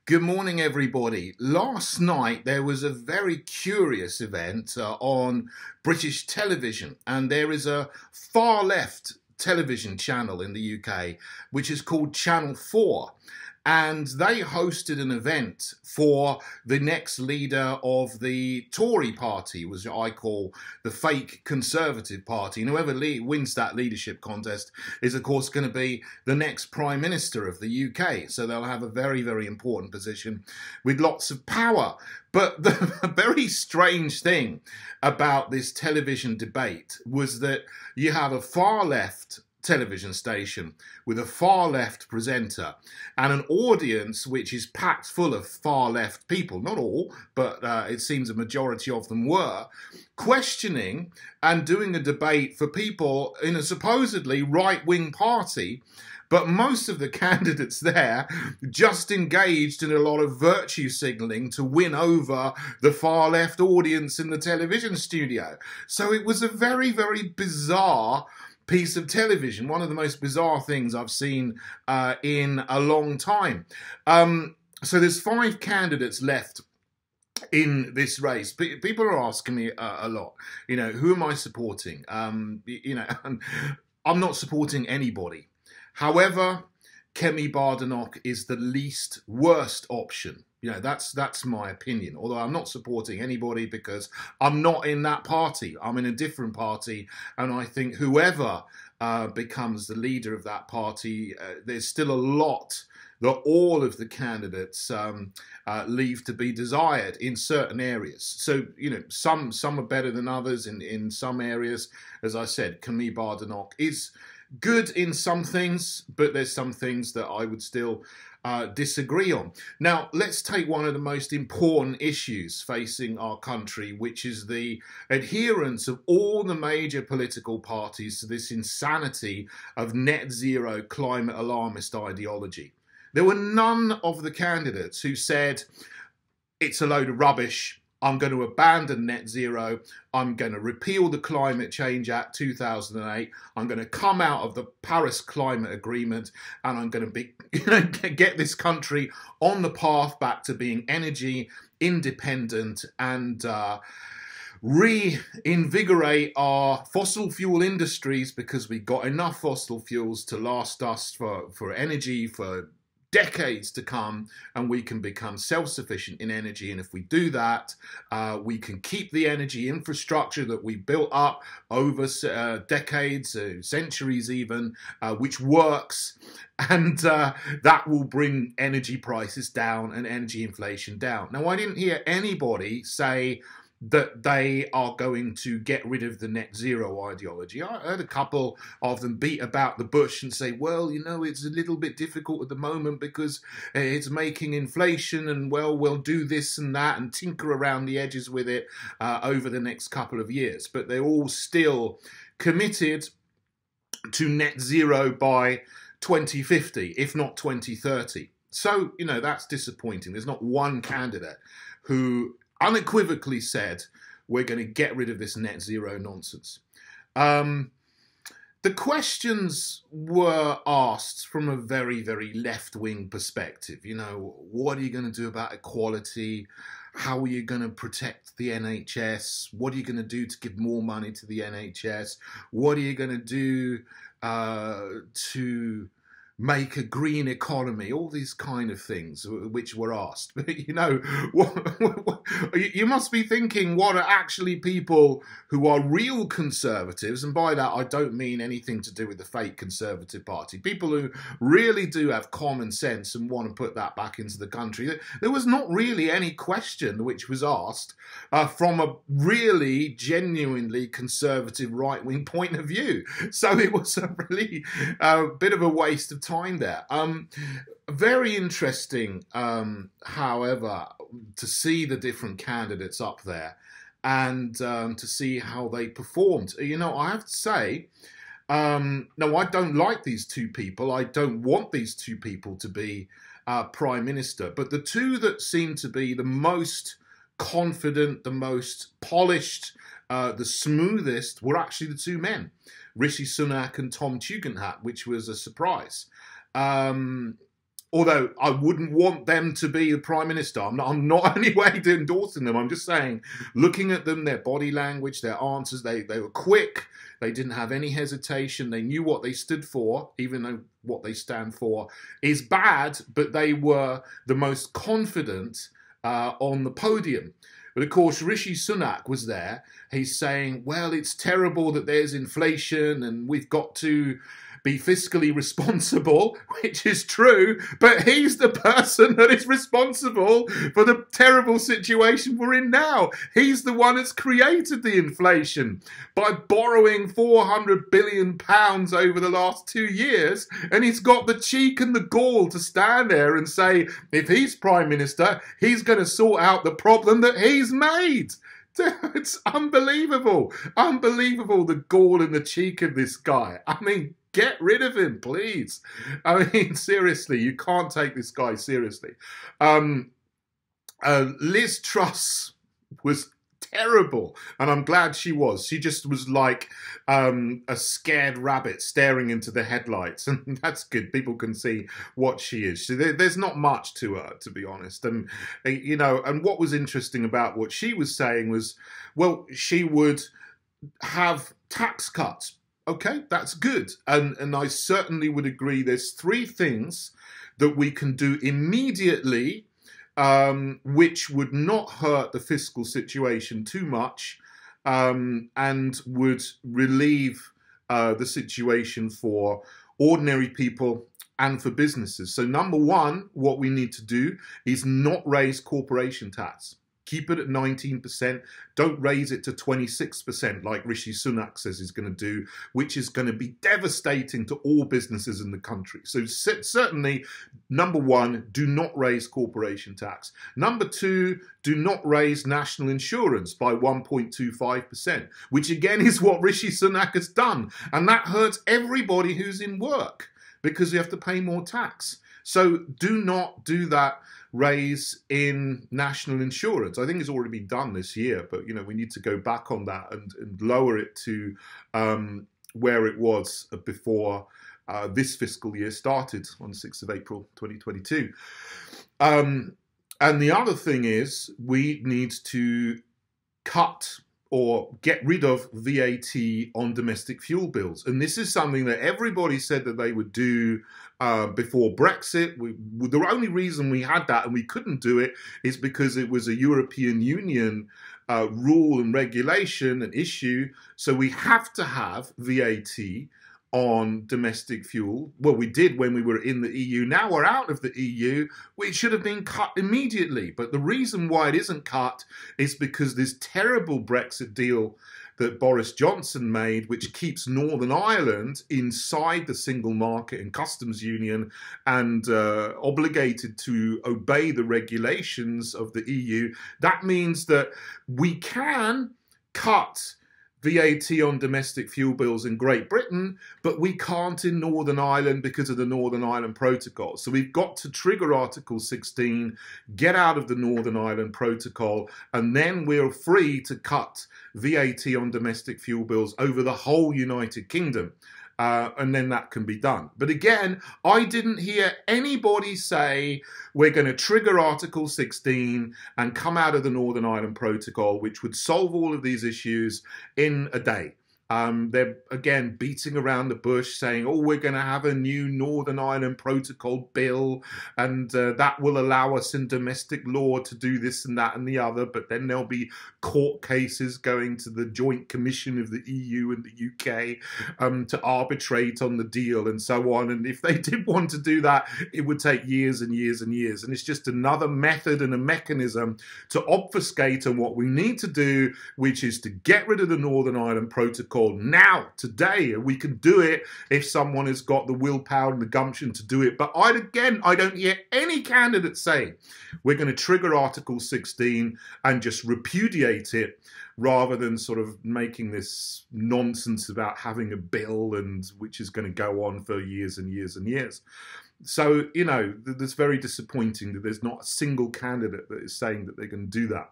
Good morning, everybody. Last night there was a very curious event on British television, and there is a far left television channel in the UK which is called Channel 4. And they hosted an event for the next leader of the Tory party, which I call the fake Conservative Party. And whoever wins that leadership contest is, of course, going to be the next Prime Minister of the UK. So they'll have a very, very important position with lots of power. But the very strange thing about this television debate was that you have a far left television station with a far left presenter and an audience which is packed full of far left people, not all, but it seems a majority of them were, questioning and doing a debate for people in a supposedly right-wing party. But most of the candidates there just engaged in a lot of virtue signalling to win over the far left audience in the television studio. So it was a very, very bizarre piece of television, one of the most bizarre things I've seen in a long time. So there's 5 candidates left in this race. People are asking me a lot, who am I supporting? I'm not supporting anybody. However, Kemi Badenoch is the least worst option. That's my opinion. Although I'm not supporting anybody because I'm not in that party. I'm in a different party, and I think whoever becomes the leader of that party, there's still a lot that all of the candidates leave to be desired in certain areas. So, some are better than others in some areas. As I said, Kemi Badenoch is good in some things, but there's some things that I would still disagree on. Now, let's take one of the most important issues facing our country, which is the adherence of all the major political parties to this insanity of net zero climate alarmist ideology. There were none of the candidates who said, it's a load of rubbish, I'm going to abandon net zero, I'm going to repeal the Climate Change Act 2008, I'm going to come out of the Paris Climate Agreement, and I'm going to get this country on the path back to being energy independent and reinvigorate our fossil fuel industries, because we've got enough fossil fuels to last us for energy for decades to come, and we can become self-sufficient in energy. And if we do that, we can keep the energy infrastructure that we built up over decades, centuries even, which works, and that will bring energy prices down and energy inflation down. Now, I didn't hear anybody say that they are going to get rid of the net zero ideology. I heard a couple of them beat about the bush and say, well, it's a little bit difficult at the moment because it's making inflation, and well, we'll do this and that and tinker around the edges with it over the next couple of years. But they're all still committed to net zero by 2050, if not 2030. So, that's disappointing. There's not one candidate who unequivocally said, we're going to get rid of this net zero nonsense. The questions were asked from a very, very left-wing perspective. What are you going to do about equality? How are you going to protect the NHS? What are you going to do to give more money to the NHS? What are you going to do to make a green economy, all these kind of things which were asked. But you must be thinking, what are actually people who are real conservatives, and by that I don't mean anything to do with the fake Conservative Party, people who really do have common sense and want to put that back into the country. There was not really any question which was asked from a really genuinely conservative right-wing point of view. So it was a really bit of a waste of time there. Very interesting, however, to see the different candidates up there and to see how they performed. I have to say, no, I don't like these two people. I don't want these two people to be Prime Minister. But the two that seem to be the most confident, the most polished, the smoothest were actually the two men, Rishi Sunak and Tom Tugendhat, which was a surprise. Although I wouldn't want them to be the Prime Minister. I'm not in any way endorsing them. I'm just saying, looking at them, their body language, their answers, they were quick. They didn't have any hesitation. They knew what they stood for, even though what they stand for is bad, but they were the most confident on the podium. But of course, Rishi Sunak was there. He's saying, well, it's terrible that there's inflation and we've got to be fiscally responsible, which is true, but he's the person that is responsible for the terrible situation we're in now. He's the one that's created the inflation by borrowing £400 billion over the last 2 years, and he's got the cheek and the gall to stand there and say, if he's Prime Minister, he's going to sort out the problem that he's made. It's unbelievable. Unbelievable, the gall and the cheek of this guy. I mean, get rid of him, please. I mean, seriously, you can't take this guy seriously. Liz Truss was terrible, and I'm glad she was. She just was like a scared rabbit staring into the headlights, and that's good. People can see what she is. There's not much to her, to be honest. And you know, and what was interesting about what she was saying was, well, she would have tax cuts. Okay, that's good. And I certainly would agree there's 3 things that we can do immediately which would not hurt the fiscal situation too much and would relieve the situation for ordinary people and for businesses. So number 1, what we need to do is not raise corporation tax. Keep it at 19%. Don't raise it to 26% like Rishi Sunak says he's going to do, which is going to be devastating to all businesses in the country. So certainly, number 1, do not raise corporation tax. Number 2, do not raise national insurance by 1.25%, which again is what Rishi Sunak has done. And that hurts everybody who's in work because you have to pay more tax. So do not do that raise in national insurance. I think it's already been done this year, but you know, we need to go back on that and lower it to where it was before this fiscal year started on the 6th of April 2022. And the other thing is we need to cut or get rid of VAT on domestic fuel bills. And this is something that everybody said that they would do before Brexit. The only reason we had that and we couldn't do it is because it was a European Union rule and regulation and issue. So we have to have VAT on domestic fuel. Well, we did when we were in the EU. Now we're out of the EU. It should have been cut immediately. But the reason why it isn't cut is because this terrible Brexit deal that Boris Johnson made, which keeps Northern Ireland inside the single market and customs union and obligated to obey the regulations of the EU, that means that we can cut VAT on domestic fuel bills in Great Britain, but we can't in Northern Ireland because of the Northern Ireland Protocol. So we've got to trigger Article 16, get out of the Northern Ireland Protocol, and then we're free to cut VAT on domestic fuel bills over the whole United Kingdom. And then that can be done. But again, I didn't hear anybody say we're going to trigger Article 16 and come out of the Northern Ireland Protocol, which would solve all of these issues in a day. They're, again, beating around the bush, saying, oh, we're going to have a new Northern Ireland Protocol bill, and that will allow us in domestic law to do this and that and the other, but then there'll be court cases going to the Joint Commission of the EU and the UK to arbitrate on the deal and so on. And if they did want to do that, it would take years and years and years. And it's just another method and a mechanism to obfuscate on what we need to do, which is to get rid of the Northern Ireland Protocol now, today. We can do it if someone has got the willpower and the gumption to do it. But I don't hear any candidate saying we're going to trigger Article 16 and just repudiate it, rather than sort of making this nonsense about having a bill and which is going to go on for years and years and years. So, you know, that's very disappointing that there's not a single candidate that is saying that they're going to do that.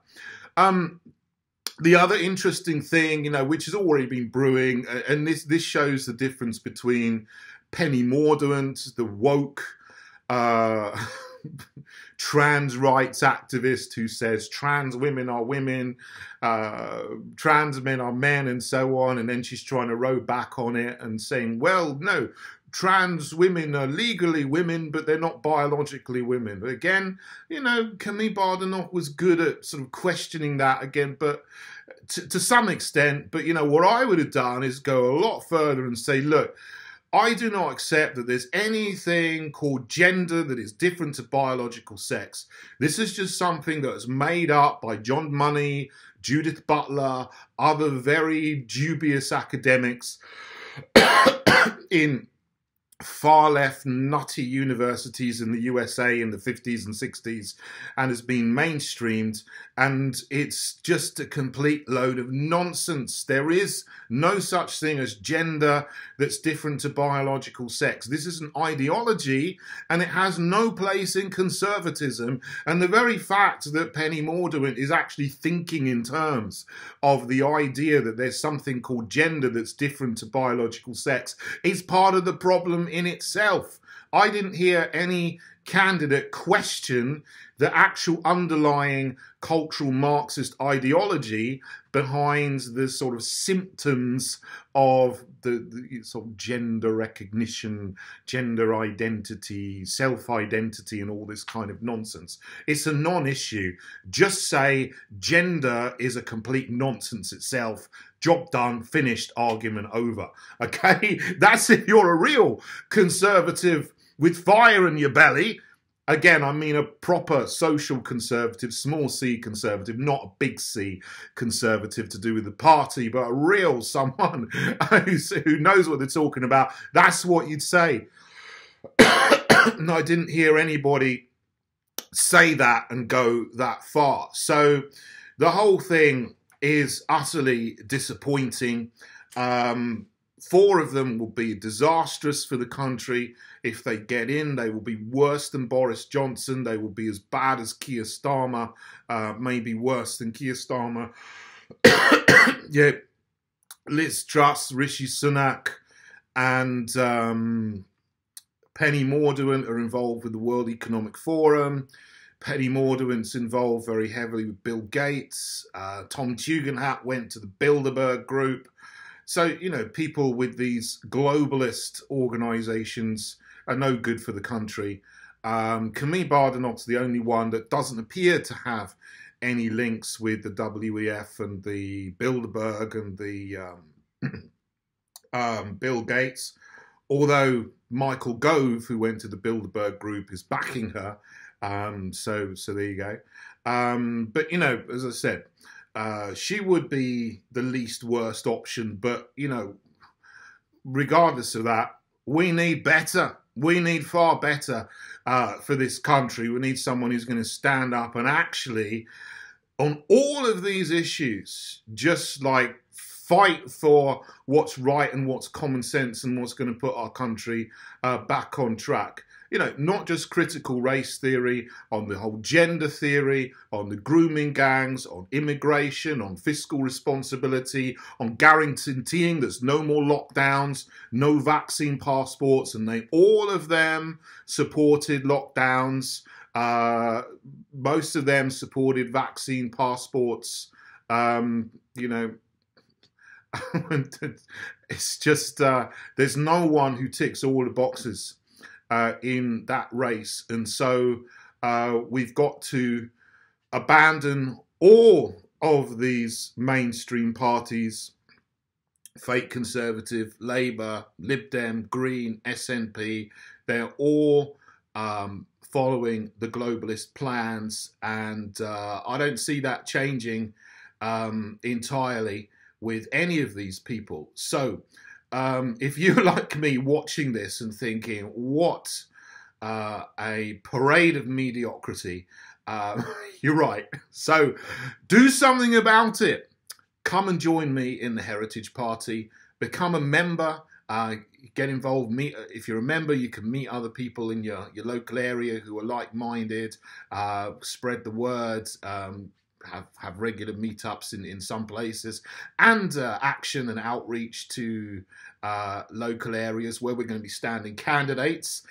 The other interesting thing, you know, which has already been brewing, and this shows the difference between Penny Mordaunt, the woke uh, trans rights activist who says trans women are women, trans men are men, and so on. And then she's trying to row back on it and saying, well, no, trans women are legally women, but they're not biologically women. But again, you know, Camille Bardenoch was good at sort of questioning that again, but to some extent. But, you know, what I would have done is go a lot further and say, look, I do not accept that there's anything called gender that is different to biological sex. This is just something that was made up by John Money, Judith Butler, other very dubious academics in far left nutty universities in the USA in the 50s and 60s, and has been mainstreamed, and it's just a complete load of nonsense. There is no such thing as gender that's different to biological sex. This is an ideology, and it has no place in conservatism. And the very fact that Penny Mordaunt is actually thinking in terms of the idea that there's something called gender that's different to biological sex is part of the problem in itself. I didn't hear any candidate question the actual underlying cultural Marxist ideology behind the sort of symptoms of the sort of gender recognition, gender identity, self-identity, and all this kind of nonsense. It's a non-issue. Just say gender is a complete nonsense itself. Job done, finished, argument over. Okay? That's if you're a real conservative with fire in your belly. Again, I mean a proper social conservative, small c conservative, not a big C conservative to do with the party, but a real someone who knows what they're talking about. That's what you'd say. No, I didn't hear anybody say that and go that far. So the whole thing is utterly disappointing. 4 of them will be disastrous for the country. If they get in, they will be worse than Boris Johnson. They will be as bad as Keir Starmer, maybe worse than Keir Starmer. Yeah, Liz Truss, Rishi Sunak, and Penny Mordaunt are involved with the World Economic Forum. Penny Mordaunt's involved very heavily with Bill Gates. Tom Tugendhat went to the Bilderberg Group. So, you know, people with these globalist organisations are no good for the country. Camille Bardenoch's the only one that doesn't appear to have any links with the WEF and the Bilderberg and the Bill Gates, although Michael Gove, who went to the Bilderberg Group, is backing her. So there you go. But, you know, as I said, she would be the least worst option. But, you know, regardless of that, we need better. We need far better for this country. We need someone who's going to stand up and actually, on all of these issues, just like fight for what's right and what's common sense and what's going to put our country back on track. You know, not just critical race theory, on the whole gender theory, on the grooming gangs, on immigration, on fiscal responsibility, on guaranteeing there's no more lockdowns, no vaccine passports, and all of them supported lockdowns. Most of them supported vaccine passports. You know, it's just, there's no one who ticks all the boxes in that race. And so we've got to abandon all of these mainstream parties, fake Conservative, Labour, Lib Dem, Green, SNP. They're all following the globalist plans, and I don't see that changing entirely with any of these people. So if you're like me watching this and thinking, what a parade of mediocrity, you're right. So do something about it. Come and join me in the Heritage Party. Become a member. Get involved. If you're a member, you can meet other people in your local area who are like-minded. Spread the word. have regular meetups in some places, and action and outreach to local areas where we're going to be standing candidates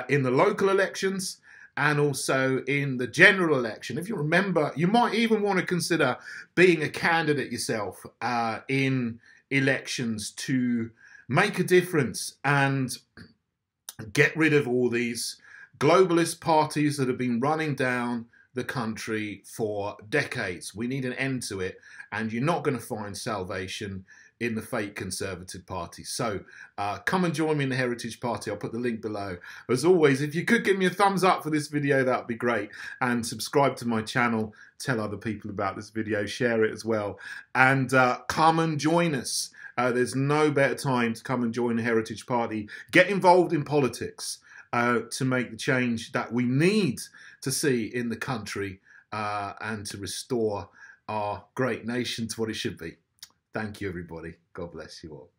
in the local elections and also in the general election. If you remember, you might even want to consider being a candidate yourself in elections to make a difference and get rid of all these globalist parties that have been running down the country for decades. We need an end to it, and you're not going to find salvation in the fake Conservative Party. So come and join me in the Heritage Party. I'll put the link below. As always, if you could give me a thumbs up for this video, that would be great. And subscribe to my channel. Tell other people about this video. Share it as well. And come and join us. There's no better time to come and join the Heritage Party. Get involved in politics to make the change that we need to see in the country and to restore our great nation to what it should be. Thank you, everybody. God bless you all.